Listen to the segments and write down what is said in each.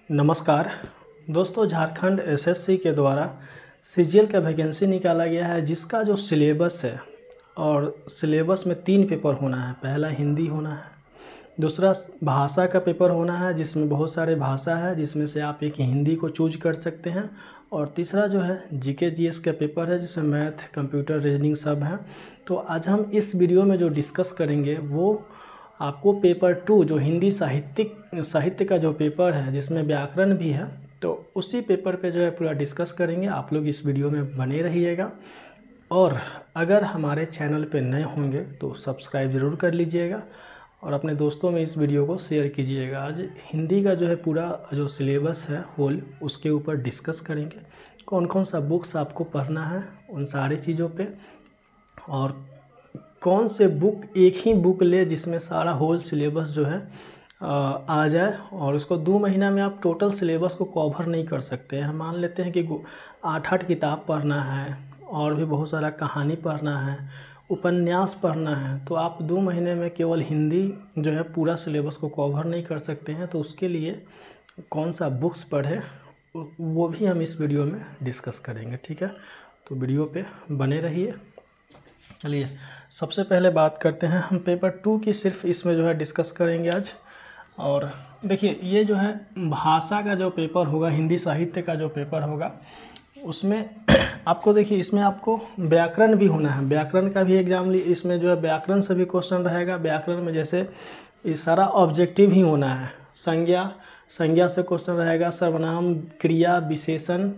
नमस्कार दोस्तों, झारखंड एसएससी के द्वारा सीजीएल का वैकेंसी निकाला गया है, जिसका जो सिलेबस है और सिलेबस में 3 पेपर होना है। पहला हिंदी होना है, दूसरा भाषा का पेपर होना है जिसमें बहुत सारे भाषा है, जिसमें से आप एक हिंदी को चूज कर सकते हैं, और तीसरा जो है जीके जीएस का पेपर है जिसमें मैथ, कंप्यूटर, रीजनिंग सब है। तो आज हम इस वीडियो में जो डिस्कस करेंगे वो आपको पेपर 2 जो हिंदी साहित्य का जो पेपर है जिसमें व्याकरण भी है, तो उसी पेपर पे जो है पूरा डिस्कस करेंगे। आप लोग इस वीडियो में बने रहिएगा, और अगर हमारे चैनल पे नए होंगे तो सब्सक्राइब ज़रूर कर लीजिएगा और अपने दोस्तों में इस वीडियो को शेयर कीजिएगा। आज हिंदी का जो है पूरा जो सिलेबस है होल, उसके ऊपर डिस्कस करेंगे। कौन कौन सा बुक्स आपको पढ़ना है उन सारी चीज़ों पे, और कौन से बुक एक ही बुक ले जिसमें सारा होल सिलेबस जो है आ जाए, और उसको 2 महीना में आप टोटल सिलेबस को कवर नहीं कर सकते हैं। मान लेते हैं कि 8 किताब पढ़ना है और भी बहुत सारा कहानी पढ़ना है, उपन्यास पढ़ना है, तो आप 2 महीने में केवल हिंदी जो है पूरा सिलेबस को कवर नहीं कर सकते हैं। तो उसके लिए कौन सा बुक्स पढ़े वो भी हम इस वीडियो में डिस्कस करेंगे, ठीक है। तो वीडियो पे बने रहिए। चलिए सबसे पहले बात करते हैं हम पेपर 2 की, सिर्फ इसमें जो है डिस्कस करेंगे आज। और देखिए, ये जो है भाषा का जो पेपर होगा, हिंदी साहित्य का जो पेपर होगा, उसमें आपको देखिए इसमें आपको व्याकरण भी होना है। व्याकरण का भी एग्जाम इसमें जो है व्याकरण से भी क्वेश्चन रहेगा। व्याकरण में जैसे ये सारा ऑब्जेक्टिव ही होना है। संज्ञा से क्वेश्चन रहेगा, सर्वनाम, क्रिया, विशेषण,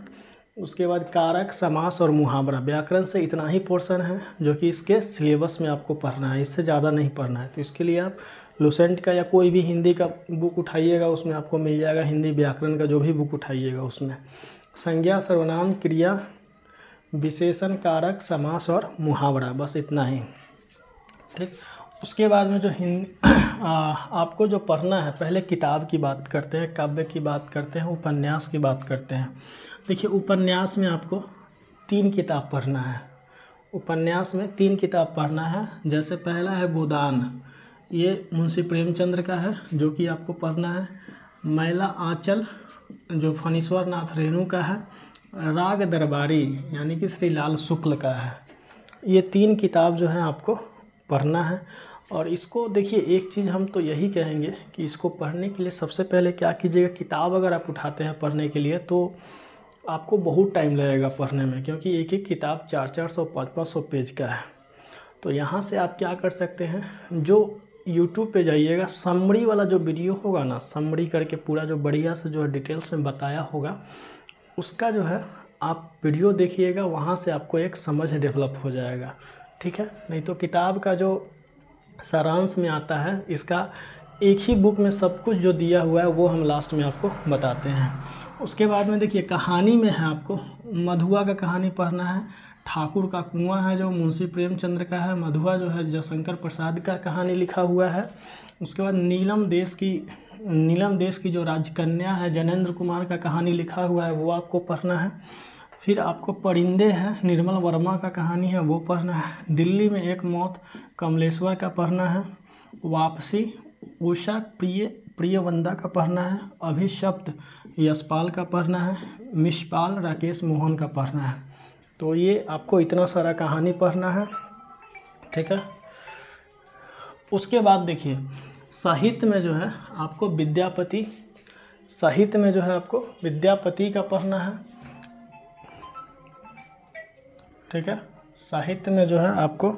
उसके बाद कारक, समास और मुहावरा। व्याकरण से इतना ही पोर्शन है जो कि इसके सिलेबस में आपको पढ़ना है, इससे ज़्यादा नहीं पढ़ना है। तो इसके लिए आप लुसेंट का या कोई भी हिंदी का बुक उठाइएगा, उसमें आपको मिल जाएगा। हिंदी व्याकरण का जो भी बुक उठाइएगा उसमें संज्ञा, सर्वनाम, क्रिया, विशेषण, कारक, समास और मुहावरा, बस इतना ही, ठीक। उसके बाद में जो आपको जो पढ़ना है, पहले किताब की बात करते हैं, काव्य की बात करते हैं, उपन्यास की बात करते हैं। देखिए, उपन्यास में आपको 3 किताब पढ़ना है। उपन्यास में 3 किताब पढ़ना है। जैसे पहला है गोदान, ये मुंशी प्रेमचंद्र का है जो कि आपको पढ़ना है। मैला आंचल जो फणीश्वर नाथ रेणु का है। राग दरबारी यानी कि श्री लाल शुक्ल का है। ये 3 किताब जो है आपको पढ़ना है। और इसको देखिए, एक चीज़ हम तो यही कहेंगे कि इसको पढ़ने के लिए सबसे पहले क्या कीजिएगा, किताब अगर आप उठाते हैं पढ़ने के लिए तो आपको बहुत टाइम लगेगा पढ़ने में, क्योंकि एक एक किताब 400-400, 500-500 पेज का है। तो यहाँ से आप क्या कर सकते हैं, जो यूट्यूब पे जाइएगा, समरी वाला जो वीडियो होगा ना, समरी करके पूरा जो बढ़िया से जो है डिटेल्स में बताया होगा, उसका जो है आप वीडियो देखिएगा, वहाँ से आपको एक समझ डेवलप हो जाएगा, ठीक है। नहीं तो किताब का जो सारांश में आता है, इसका एक ही बुक में सब कुछ जो दिया हुआ है वो हम लास्ट में आपको बताते हैं। उसके बाद में देखिए, कहानी में है आपको मधुआ का कहानी पढ़ना है। ठाकुर का कुआं है जो मुंशी प्रेमचंद्र का है। मधुआ जो है जयशंकर प्रसाद का कहानी लिखा हुआ है। उसके बाद नीलम देश की जो राजकन्या है, जनेंद्र कुमार का कहानी लिखा हुआ है, वो आपको पढ़ना है। फिर आपको परिंदे हैं, निर्मल वर्मा का कहानी है, वो पढ़ना है। दिल्ली में एक मौत, कमलेश्वर का पढ़ना है। वापसी, उषा प्रियवंदा का पढ़ना है। अभिशप्त, यशपाल का पढ़ना है। मिशपाल, राकेश मोहन का पढ़ना है। तो ये आपको इतना सारा कहानी पढ़ना है, ठीक है। उसके बाद देखिए, साहित्य में जो है आपको विद्यापति का पढ़ना है, ठीक है। साहित्य में जो है आपको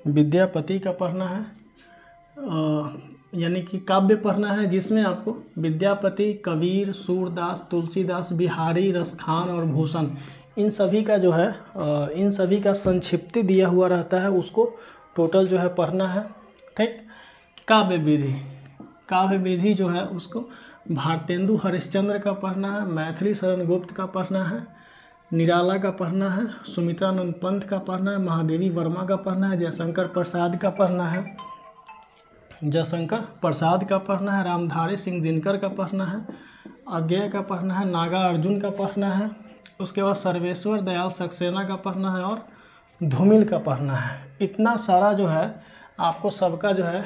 विद्यापति का पढ़ना है, यानी कि काव्य पढ़ना है, जिसमें आपको विद्यापति, कबीर, सूरदास, तुलसीदास, बिहारी, रसखान और भूषण, इन सभी का संक्षिप्ति दिया हुआ रहता है, उसको टोटल जो है पढ़ना है, ठीक। काव्य विधि जो है उसको भारतेंदु हरिश्चंद्र का पढ़ना है। मैथिली शरण गुप्त का पढ़ना है। निराला का पढ़ना है। सुमित्रानंद पंत का पढ़ना है। महादेवी वर्मा का पढ़ना है। जयशंकर प्रसाद का पढ़ना है। रामधारी सिंह दिनकर का पढ़ना है। अज्ञेय का पढ़ना है। नागा अर्जुन का पढ़ना है। उसके बाद सर्वेश्वर दयाल सक्सेना का पढ़ना है और धूमिल का पढ़ना है। इतना सारा जो है आपको सबका जो है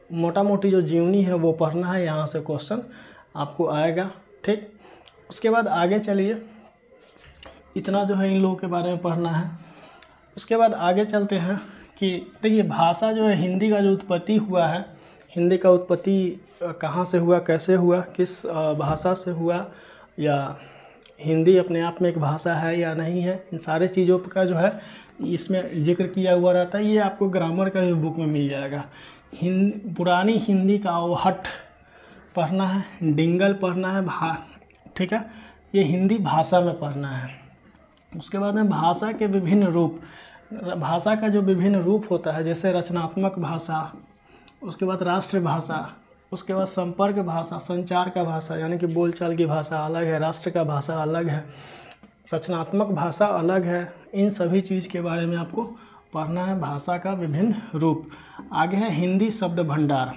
मोटा मोटी जो जीवनी है वो पढ़ना है। यहाँ से क्वेश्चन आपको आएगा। ठीक, उसके बाद आगे चलिए, इतना जो है इन लोगों के बारे में पढ़ना है। उसके बाद आगे चलते हैं कि देखिए भाषा जो है, हिंदी का जो उत्पत्ति हुआ है, हिंदी का उत्पत्ति कहाँ से हुआ, कैसे हुआ, किस भाषा से हुआ, या हिंदी अपने आप में एक भाषा है या नहीं है, इन सारे चीज़ों का जो है इसमें जिक्र किया हुआ रहता है। ये आपको ग्रामर का भी बुक में मिल जाएगा। पुरानी हिंदी का अवहट्ठ पढ़ना है, डिंगल पढ़ना है, ठीक है, ये हिंदी भाषा में पढ़ना है। उसके बाद में भाषा के विभिन्न रूप, भाषा का जो विभिन्न रूप होता है, जैसे रचनात्मक भाषा, उसके बाद राष्ट्रभाषा, उसके बाद संपर्क भाषा, संचार का भाषा यानी कि बोलचाल की भाषा अलग है, राष्ट्र का भाषा अलग है, रचनात्मक भाषा अलग है। इन सभी चीज़ के बारे में आपको पढ़ना है, भाषा का विभिन्न रूप। आगे है हिंदी शब्द भंडार।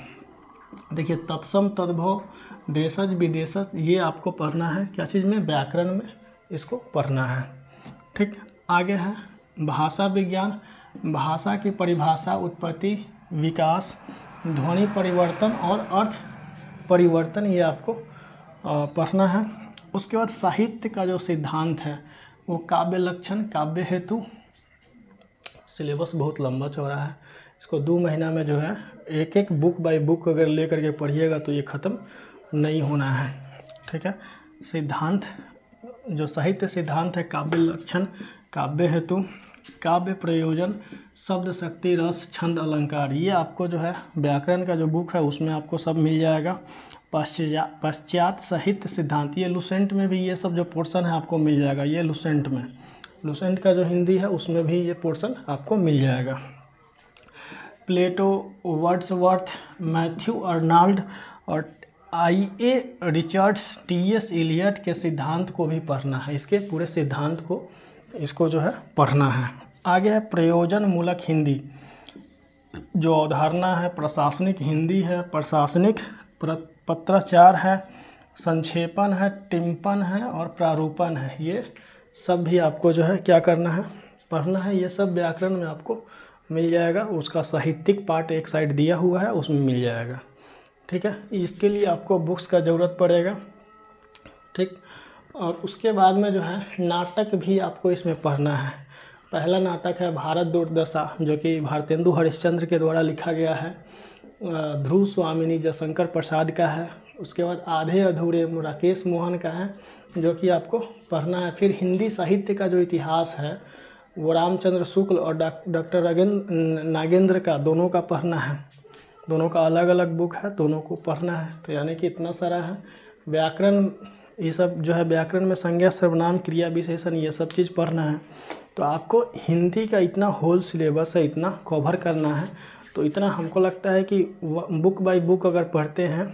देखिए तत्सम, तद्भव, देशज, विदेशज, ये आपको पढ़ना है। क्या चीज़ में? व्याकरण में इसको पढ़ना है। ठीक, आगे है भाषा विज्ञान, भाषा की परिभाषा, उत्पत्ति, विकास, ध्वनि परिवर्तन और अर्थ परिवर्तन, ये आपको पढ़ना है। उसके बाद साहित्य का जो सिद्धांत है वो काव्य लक्षण, काव्य हेतु। सिलेबस बहुत लंबा चौड़ा है, इसको 2 महीना में जो है एक एक बुक बाय बुक अगर ले करके पढ़िएगा तो ये ख़त्म नहीं होना है। ठीक है, सिद्धांत जो साहित्य सिद्धांत है, काव्य लक्षण, काव्य हेतु, काव्य प्रयोजन, शब्द शक्ति, रस, छंद, अलंकार, ये आपको जो है व्याकरण का जो बुक है उसमें आपको सब मिल जाएगा। पश्चात साहित्य सिद्धांत, ये लुसेंट में भी ये सब जो पोर्शन है आपको मिल जाएगा। ये लुसेंट में, लुसेंट का जो हिंदी है उसमें भी ये पोर्शन आपको मिल जाएगा। प्लेटो, वर्ड्सवर्थ, मैथ्यू अर्नाल्ड और I.A. Richards, T.S. इलियट के सिद्धांत को भी पढ़ना है। इसके पूरे सिद्धांत को इसको जो है पढ़ना है। आगे है प्रयोजन मूलक हिंदी, जो अवधारणा है, प्रशासनिक हिंदी है, प्रशासनिक पत्राचार है, संक्षेपण है, टिप्पण है और प्रारूपण है। ये सब भी आपको जो है क्या करना है, पढ़ना है। ये सब व्याकरण में आपको मिल जाएगा। उसका साहित्यिक पार्ट एक साइड दिया हुआ है, उसमें मिल जाएगा। ठीक है, इसके लिए आपको बुक्स का ज़रूरत पड़ेगा। ठीक, और उसके बाद में जो है नाटक भी आपको इसमें पढ़ना है। पहला नाटक है भारत दुर्दशा, जो कि भारतेंदु हरिश्चंद्र के द्वारा लिखा गया है, ध्रुव स्वामिनी जयशंकर प्रसाद का है। उसके बाद आधे अधूरे राकेश मोहन का है, जो कि आपको पढ़ना है। फिर हिंदी साहित्य का जो इतिहास है वो रामचंद्र शुक्ल और डॉक्टर नागेंद्र का, दोनों का पढ़ना है। दोनों का अलग अलग बुक है, दोनों को पढ़ना है। तो यानी कि इतना सारा है। व्याकरण, ये सब जो है व्याकरण में संज्ञा, सर्वनाम, क्रिया विशेषण, ये सब चीज़ पढ़ना है। तो आपको हिंदी का इतना होल सिलेबस है, इतना कवर करना है। तो इतना हमको लगता है कि बुक बाय बुक अगर पढ़ते हैं,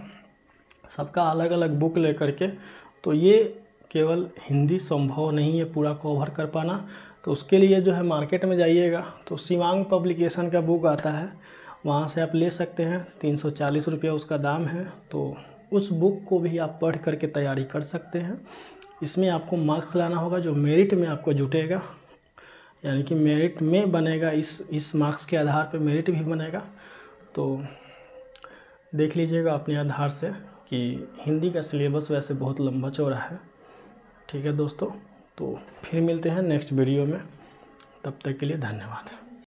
सबका अलग अलग बुक ले करके, तो ये केवल हिंदी संभव नहीं है पूरा कवर कर पाना। तो उसके लिए जो है मार्केट में जाइएगा तो शिवांग पब्लिकेशन का बुक आता है, वहाँ से आप ले सकते हैं। 340 रुपये उसका दाम है। तो उस बुक को भी आप पढ़ करके तैयारी कर सकते हैं। इसमें आपको मार्क्स लाना होगा, जो मेरिट में आपको जुटेगा, यानी कि मेरिट में बनेगा। इस मार्क्स के आधार पर मेरिट भी बनेगा। तो देख लीजिएगा अपने आधार से कि हिंदी का सिलेबस वैसे बहुत लंबा चौड़ा है। ठीक है दोस्तों, तो फिर मिलते हैं नेक्स्ट वीडियो में। तब तक के लिए धन्यवाद।